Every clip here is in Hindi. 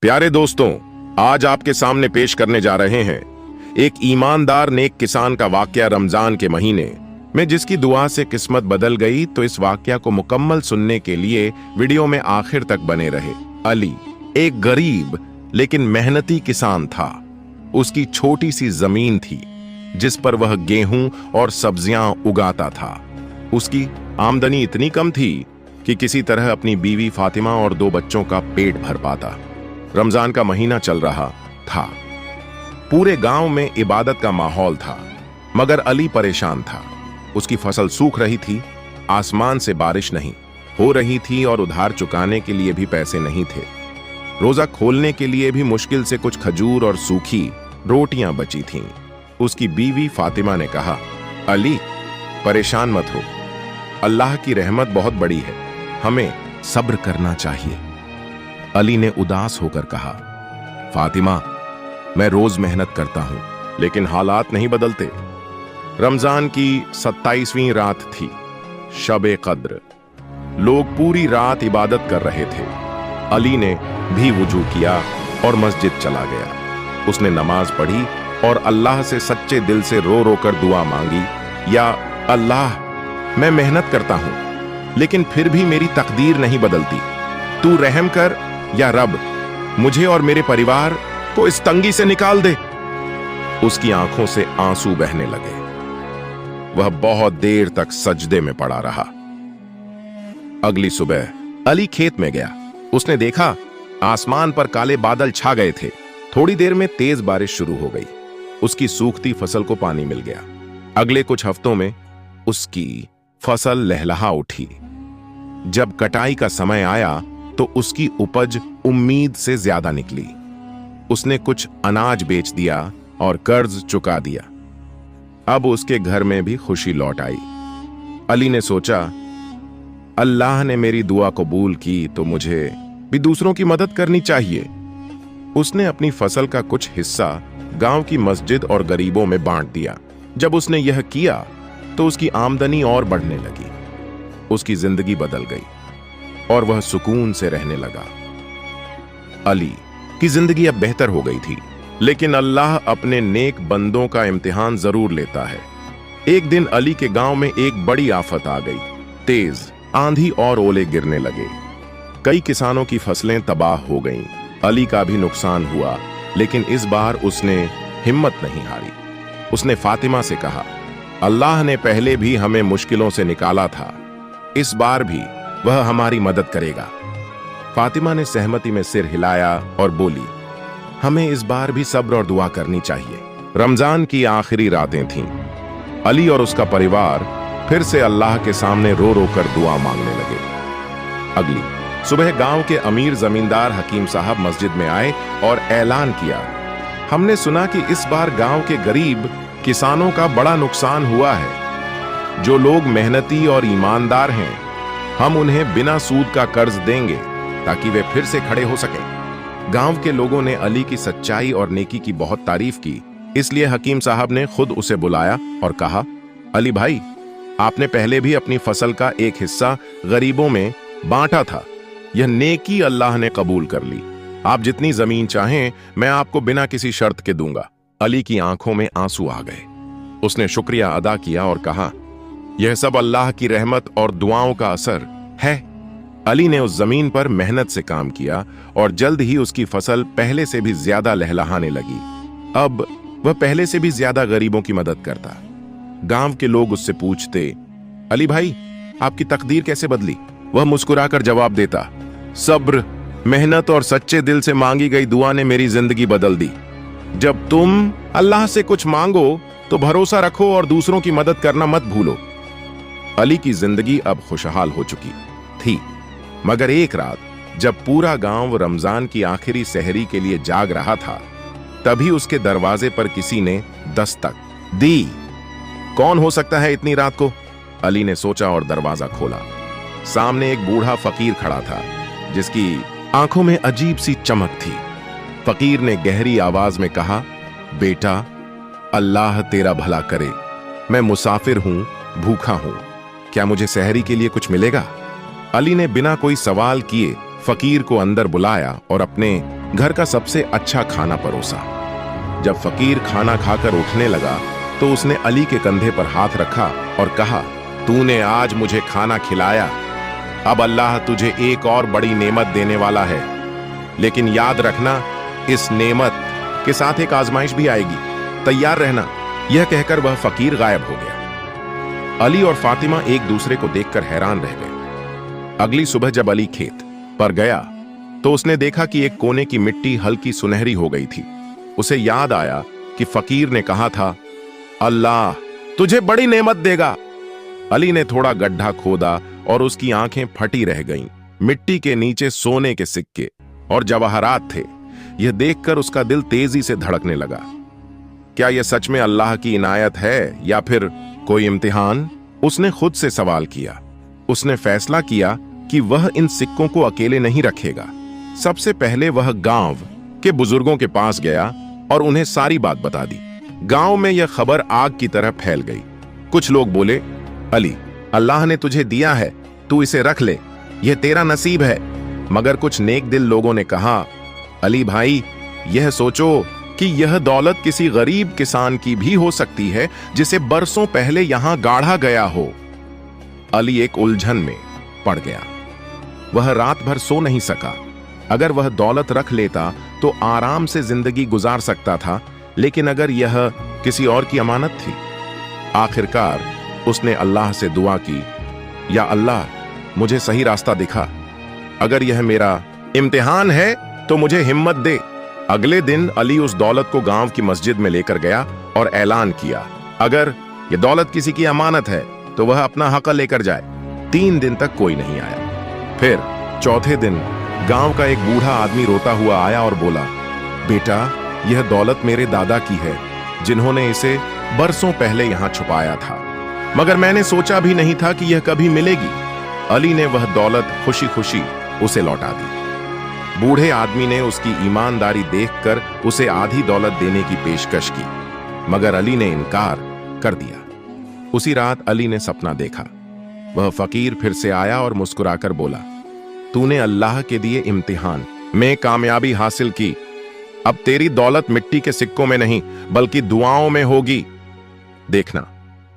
प्यारे दोस्तों, आज आपके सामने पेश करने जा रहे हैं एक ईमानदार नेक किसान का वाकया रमजान के महीने में, जिसकी दुआ से किस्मत बदल गई। तो इस वाकया को मुकम्मल सुनने के लिए वीडियो में आखिर तक बने रहे। अली एक गरीब लेकिन मेहनती किसान था। उसकी छोटी सी जमीन थी जिस पर वह गेहूं और सब्जियां उगाता था। उसकी आमदनी इतनी कम थी कि किसी तरह अपनी बीवी फातिमा और 2 बच्चों का पेट भर पाता। रमजान का महीना चल रहा था। पूरे गांव में इबादत का माहौल था, मगर अली परेशान था। उसकी फसल सूख रही थी, आसमान से बारिश नहीं हो रही थी और उधार चुकाने के लिए भी पैसे नहीं थे। रोजा खोलने के लिए भी मुश्किल से कुछ खजूर और सूखी रोटियां बची थीं। उसकी बीवी फातिमा ने कहा, अली परेशान मत हो, अल्लाह की रहमत बहुत बड़ी है, हमें सब्र करना चाहिए। अली ने उदास होकर कहा, फातिमा मैं रोज मेहनत करता हूं लेकिन हालात नहीं बदलते। रमजान की 27वीं रात थी, शब-ए-कद्र। लोग पूरी रात इबादत कर रहे थे। अली ने भी वुजू किया और मस्जिद चला गया। उसने नमाज पढ़ी और अल्लाह से सच्चे दिल से रो रो कर दुआ मांगी, या अल्लाह मैं मेहनत करता हूं लेकिन फिर भी मेरी तकदीर नहीं बदलती। तू रहम कर या रब, मुझे और मेरे परिवार को इस तंगी से निकाल दे। उसकी आंखों से आंसू बहने लगे। वह बहुत देर तक सजदे में पड़ा रहा। अगली सुबह अली खेत में गया। उसने देखा आसमान पर काले बादल छा गए थे। थोड़ी देर में तेज बारिश शुरू हो गई। उसकी सूखती फसल को पानी मिल गया। अगले कुछ हफ्तों में उसकी फसल लहलहा उठी। जब कटाई का समय आया तो उसकी उपज उम्मीद से ज्यादा निकली। उसने कुछ अनाज बेच दिया और कर्ज चुका दिया। अब उसके घर में भी खुशी लौट आई। अली ने सोचा, अल्लाह ने मेरी दुआ कबूल की तो मुझे भी दूसरों की मदद करनी चाहिए। उसने अपनी फसल का कुछ हिस्सा गांव की मस्जिद और गरीबों में बांट दिया। जब उसने यह किया तो उसकी आमदनी और बढ़ने लगी। उसकी जिंदगी बदल गई और वह सुकून से रहने लगा। अली की जिंदगी अब बेहतर हो गई थी, लेकिन अल्लाह अपने नेक बंदों का इम्तिहान जरूर लेता है। एक दिन अली के गांव में एक बड़ी आफत आ गई। तेज आंधी और ओले गिरने लगे। कई किसानों की फसलें तबाह हो गईं। अली का भी नुकसान हुआ, लेकिन इस बार उसने हिम्मत नहीं हारी। उसने फातिमा से कहा, अल्लाह ने पहले भी हमें मुश्किलों से निकाला था, इस बार भी वह हमारी मदद करेगा। फातिमा ने सहमति में सिर हिलाया और बोली, हमें इस बार भी सब्र और दुआ करनी चाहिए। रमजान की आखिरी रातें थीं। अली और उसका परिवार फिर से अल्लाह के सामने रो रो कर दुआ मांगने लगे। अगली सुबह गांव के अमीर जमींदार हकीम साहब मस्जिद में आए और ऐलान किया, हमने सुना कि इस बार गांव के गरीब किसानों का बड़ा नुकसान हुआ है। जो लोग मेहनती और ईमानदार हैं, हम उन्हें बिना सूद का कर्ज देंगे ताकि वे फिर से खड़े हो सकें। गांव के लोगों ने अली की सच्चाई और नेकी की बहुत तारीफ की। इसलिए हकीम साहब ने खुद उसे बुलाया और कहा, अली भाई, आपने पहले भी अपनी फसल का एक हिस्सा गरीबों में बांटा था। यह नेकी अल्लाह ने कबूल कर ली। आप जितनी जमीन चाहें मैं आपको बिना किसी शर्त के दूंगा। अली की आंखों में आंसू आ गए। उसने शुक्रिया अदा किया और कहा, यह सब अल्लाह की रहमत और दुआओं का असर है। अली ने उस जमीन पर मेहनत से काम किया और जल्द ही उसकी फसल पहले से भी ज्यादा लहलहाने लगी। अब वह पहले से भी ज्यादा गरीबों की मदद करता। गांव के लोग उससे पूछते, अली भाई, आपकी तकदीर कैसे बदली? वह मुस्कुराकर जवाब देता, सब्र, मेहनत और सच्चे दिल से मांगी गई दुआ ने मेरी जिंदगी बदल दी। जब तुम अल्लाह से कुछ मांगो तो भरोसा रखो और दूसरों की मदद करना मत भूलो। अली की जिंदगी अब खुशहाल हो चुकी थी, मगर एक रात जब पूरा गांव रमजान की आखिरी सहरी के लिए जाग रहा था, तभी उसके दरवाजे पर किसी ने दस्तक दी। कौन हो सकता है इतनी रात को? अली ने सोचा और दरवाजा खोला। सामने एक बूढ़ा फकीर खड़ा था जिसकी आंखों में अजीब सी चमक थी। फकीर ने गहरी आवाज में कहा, बेटा, अल्लाह तेरा भला करे। मैं मुसाफिर हूं, भूखा हूं, क्या मुझे सहरी के लिए कुछ मिलेगा? अली ने बिना कोई सवाल किए फकीर को अंदर बुलाया और अपने घर का सबसे अच्छा खाना परोसा। जब फकीर खाना खाकर उठने लगा तो उसने अली के कंधे पर हाथ रखा और कहा, तूने आज मुझे खाना खिलाया, अब अल्लाह तुझे एक और बड़ी नेमत देने वाला है, लेकिन याद रखना इस नेमत के साथ एक आजमाइश भी आएगी, तैयार रहना। यह कहकर वह फकीर गायब हो गया। अली और फातिमा एक दूसरे को देखकर हैरान रह गए। अगली सुबह जब अली खेत पर गया तो उसने देखा कि एक कोने की मिट्टी हल्की सुनहरी हो गई थी। उसे याद आया कि फकीर ने कहा था, अल्लाह तुझे बड़ी नेमत देगा। अली ने थोड़ा गड्ढा खोदा और उसकी आंखें फटी रह गईं। मिट्टी के नीचे सोने के सिक्के और जवाहरात थे। यह देखकर उसका दिल तेजी से धड़कने लगा। क्या यह सच में अल्लाह की इनायत है या फिर कोई इम्तिहान? उसने खुद से सवाल किया। उसने फैसला किया कि वह इन सिक्कों को अकेले नहीं रखेगा। सबसे पहले वह गांव के बुजुर्गों के पास गया और उन्हें सारी बात बता दी। गांव में यह खबर आग की तरह फैल गई। कुछ लोग बोले, अली अल्लाह ने तुझे दिया है, तू इसे रख ले, यह तेरा नसीब है। मगर कुछ नेक दिल लोगों ने कहा, अली भाई यह सोचो कि यह दौलत किसी गरीब किसान की भी हो सकती है जिसे बरसों पहले यहां गाढ़ा गया हो। अली एक उलझन में पड़ गया। वह रात भर सो नहीं सका। अगर वह दौलत रख लेता तो आराम से जिंदगी गुजार सकता था, लेकिन अगर यह किसी और की अमानत थी। आखिरकार उसने अल्लाह से दुआ की, या अल्लाह मुझे सही रास्ता दिखा, अगर यह मेरा इम्तिहान है तो मुझे हिम्मत दे। अगले दिन अली उस दौलत को गांव की मस्जिद में लेकर गया और ऐलान किया, अगर यह दौलत किसी की अमानत है तो वह अपना हक लेकर जाए। 3 दिन तक कोई नहीं आया। फिर चौथे दिन गांव का एक बूढ़ा आदमी रोता हुआ आया और बोला, बेटा यह दौलत मेरे दादा की है, जिन्होंने इसे बरसों पहले यहां छुपाया था, मगर मैंने सोचा भी नहीं था कि यह कभी मिलेगी। अली ने वह दौलत खुशी खुशी उसे लौटा दी। बूढ़े आदमी ने उसकी ईमानदारी देखकर उसे आधी दौलत देने की पेशकश की, मगर अली ने इनकार कर दिया। उसी रात अली ने सपना देखा। वह फकीर फिर से आया और मुस्कुराकर बोला, तूने अल्लाह के दिए इम्तिहान में कामयाबी हासिल की। अब तेरी दौलत मिट्टी के सिक्कों में नहीं बल्कि दुआओं में होगी। देखना,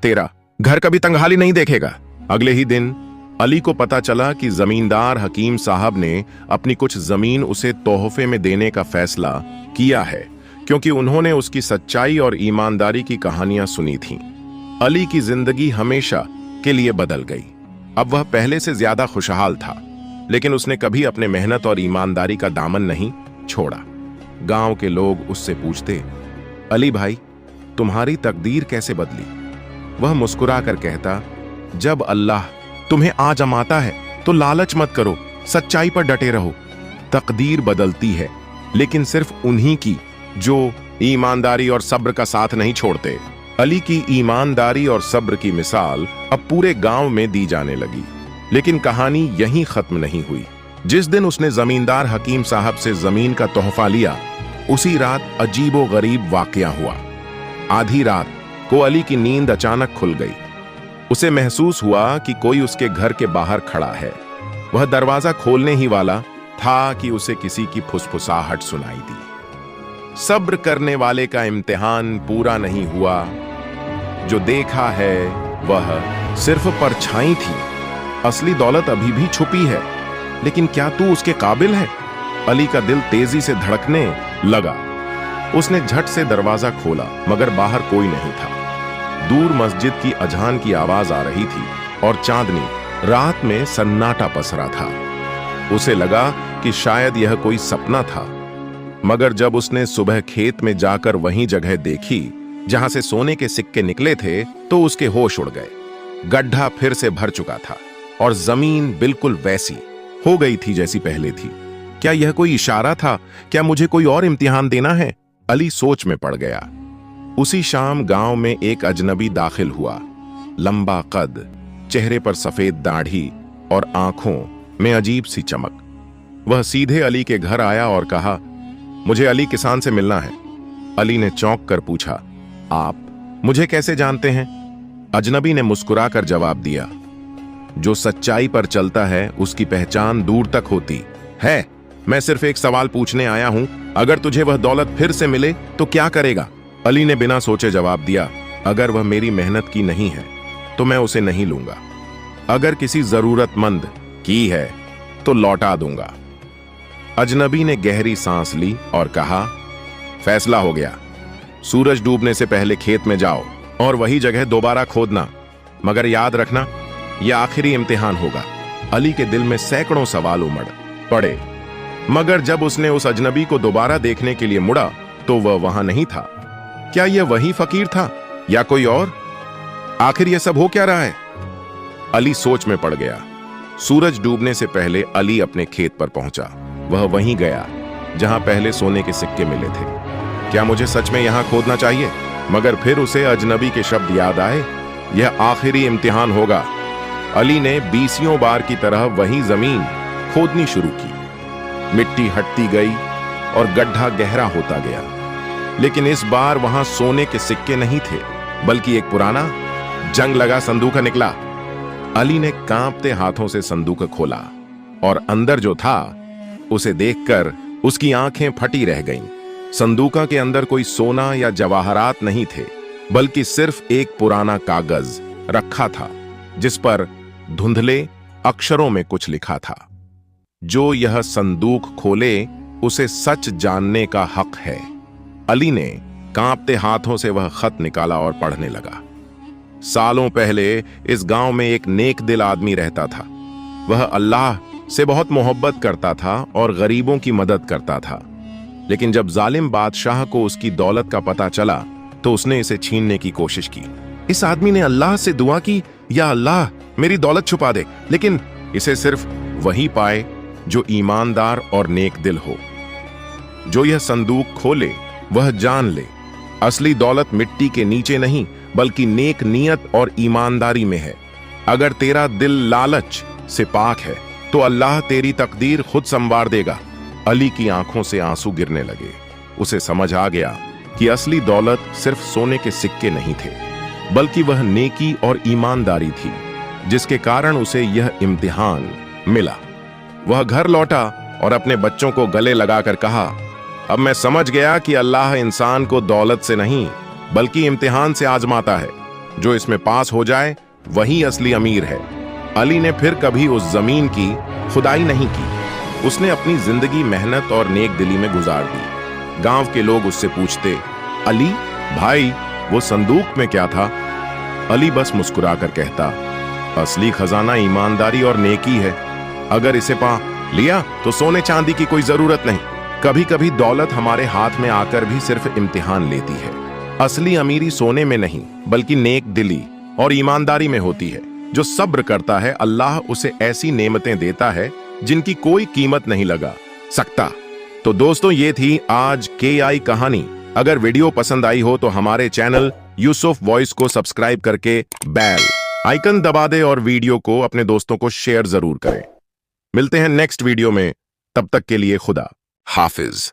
तेरा घर कभी तंगहाली नहीं देखेगा। अगले ही दिन अली को पता चला कि जमींदार हकीम साहब ने अपनी कुछ जमीन उसे तोहफे में देने का फैसला किया है, क्योंकि उन्होंने उसकी सच्चाई और ईमानदारी की कहानियां सुनी थीं। अली की जिंदगी हमेशा के लिए बदल गई। अब वह पहले से ज्यादा खुशहाल था, लेकिन उसने कभी अपने मेहनत और ईमानदारी का दामन नहीं छोड़ा। गांव के लोग उससे पूछते, अली भाई तुम्हारी तकदीर कैसे बदली? वह मुस्कुरा कर कहता, जब अल्लाह तुम्हें आजमाता है तो लालच मत करो, सच्चाई पर डटे रहो। तकदीर बदलती है, लेकिन सिर्फ उन्हीं की जो ईमानदारी और सब्र का साथ नहीं छोड़ते। अली की ईमानदारी और सब्र की मिसाल अब पूरे गांव में दी जाने लगी। लेकिन कहानी यहीं खत्म नहीं हुई। जिस दिन उसने जमींदार हकीम साहब से जमीन का तोहफा लिया, उसी रात अजीबो गरीब वाकया हुआ। आधी रात को अली की नींद अचानक खुल गई। उसे महसूस हुआ कि कोई उसके घर के बाहर खड़ा है। वह दरवाजा खोलने ही वाला था कि उसे किसी की फुसफुसाहट सुनाई दी। सब्र करने वाले का इम्तिहान पूरा नहीं हुआ। जो देखा है वह सिर्फ परछाई थी। असली दौलत अभी भी छुपी है, लेकिन क्या तू उसके काबिल है? अली का दिल तेजी से धड़कने लगा। उसने झट से दरवाजा खोला, मगर बाहर कोई नहीं था। दूर मस्जिद की अजान की आवाज आ रही थी और चांदनी रात में सन्नाटा पसरा था। उसे लगा कि शायद यह कोई सपना था, मगर जब उसने सुबह खेत में जाकर वही जगह देखी जहां से सोने के सिक्के निकले थे, तो उसके होश उड़ गए। गड्ढा फिर से भर चुका था और जमीन बिल्कुल वैसी हो गई थी जैसी पहले थी। क्या यह कोई इशारा था? क्या मुझे कोई और इम्तिहान देना है? अली सोच में पड़ गया। उसी शाम गांव में एक अजनबी दाखिल हुआ। लंबा कद, चेहरे पर सफेद दाढ़ी और आंखों में अजीब सी चमक। वह सीधे अली के घर आया और कहा, मुझे अली किसान से मिलना है। अली ने चौंक कर पूछा, आप मुझे कैसे जानते हैं? अजनबी ने मुस्कुराकर जवाब दिया, जो सच्चाई पर चलता है उसकी पहचान दूर तक होती है। मैं सिर्फ एक सवाल पूछने आया हूं, अगर तुझे वह दौलत फिर से मिले तो क्या करेगा? अली ने बिना सोचे जवाब दिया, अगर वह मेरी मेहनत की नहीं है तो मैं उसे नहीं लूंगा। अगर किसी जरूरतमंद की है तो लौटा दूंगा। अजनबी ने गहरी सांस ली और कहा, फैसला हो गया। सूरज डूबने से पहले खेत में जाओ और वही जगह दोबारा खोदना, मगर याद रखना यह आखिरी इम्तिहान होगा। अली के दिल में सैकड़ों सवाल उमड़ पड़े, मगर जब उसने उस अजनबी को दोबारा देखने के लिए मुड़ा तो वह वहां नहीं था। क्या यह वही फकीर था या कोई और? आखिर यह सब हो क्या रहा है? अली सोच में पड़ गया। सूरज डूबने से पहले अली अपने खेत पर पहुंचा। वह वहीं गया जहां पहले सोने के सिक्के मिले थे। क्या मुझे सच में यहां खोदना चाहिए? मगर फिर उसे अजनबी के शब्द याद आए, यह आखिरी इम्तिहान होगा। अली ने 20 बार की तरह वही जमीन खोदनी शुरू की। मिट्टी हटती गई और गड्ढा गहरा होता गया, लेकिन इस बार वहां सोने के सिक्के नहीं थे, बल्कि एक पुराना जंग लगा संदूक निकला। अली ने कांपते हाथों से संदूक खोला और अंदर जो था उसे देखकर उसकी आंखें फटी रह गईं। संदूका के अंदर कोई सोना या जवाहरात नहीं थे, बल्कि सिर्फ एक पुराना कागज रखा था जिस पर धुंधले अक्षरों में कुछ लिखा था, जो यह संदूक खोले उसे सच जानने का हक है। अली ने कांपते हाथों से वह खत निकाला और पढ़ने लगा। सालों पहले इस गांव में एक नेक दिल आदमी रहता था। वह अल्लाह से बहुत मोहब्बत करता था और गरीबों की मदद करता था, लेकिन जब जालिम बादशाह को उसकी दौलत का पता चला तो उसने इसे छीनने की कोशिश की। इस आदमी ने अल्लाह से दुआ की, या अल्लाह मेरी दौलत छुपा दे, लेकिन इसे सिर्फ वही पाए जो ईमानदार और नेक दिल हो। जो यह संदूक खोले वह जान ले, असली दौलत मिट्टी के नीचे नहीं बल्कि नेक नियत और ईमानदारी में है। अगर तेरा दिल लालच से पाक है तो अल्लाह तेरी तकदीर खुद संवार देगा। अली की आंखों से आंसू गिरने लगे। उसे समझ आ गया कि असली दौलत सिर्फ सोने के सिक्के नहीं थे, बल्कि वह नेकी और ईमानदारी थी, जिसके कारण उसे यह इम्तिहान मिला। वह घर लौटा और अपने बच्चों को गले लगाकर कहा, अब मैं समझ गया कि अल्लाह इंसान को दौलत से नहीं बल्कि इम्तिहान से आजमाता है। जो इसमें पास हो जाए वही असली अमीर है। अली ने फिर कभी उस जमीन की खुदाई नहीं की। उसने अपनी जिंदगी मेहनत और नेक दिली में गुजार दी। गांव के लोग उससे पूछते, अली भाई वो संदूक में क्या था? अली बस मुस्कुराकर कहता, असली खजाना ईमानदारी और नेकी है। अगर इसे पा लिया तो सोने चांदी की कोई जरूरत नहीं। कभी कभी दौलत हमारे हाथ में आकर भी सिर्फ इम्तिहान लेती है। असली अमीरी सोने में नहीं बल्कि नेक दिली और ईमानदारी में होती है। जो सब्र करता है अल्लाह उसे ऐसी नेमतें देता है जिनकी कोई कीमत नहीं लगा सकता। तो दोस्तों, ये थी आज KI कहानी। अगर वीडियो पसंद आई हो तो हमारे चैनल यूसुफ वॉइस को सब्सक्राइब करके बेल आइकन दबा दे और वीडियो को अपने दोस्तों को शेयर जरूर करें। मिलते हैं नेक्स्ट वीडियो में, तब तक के लिए खुदा हाफिज।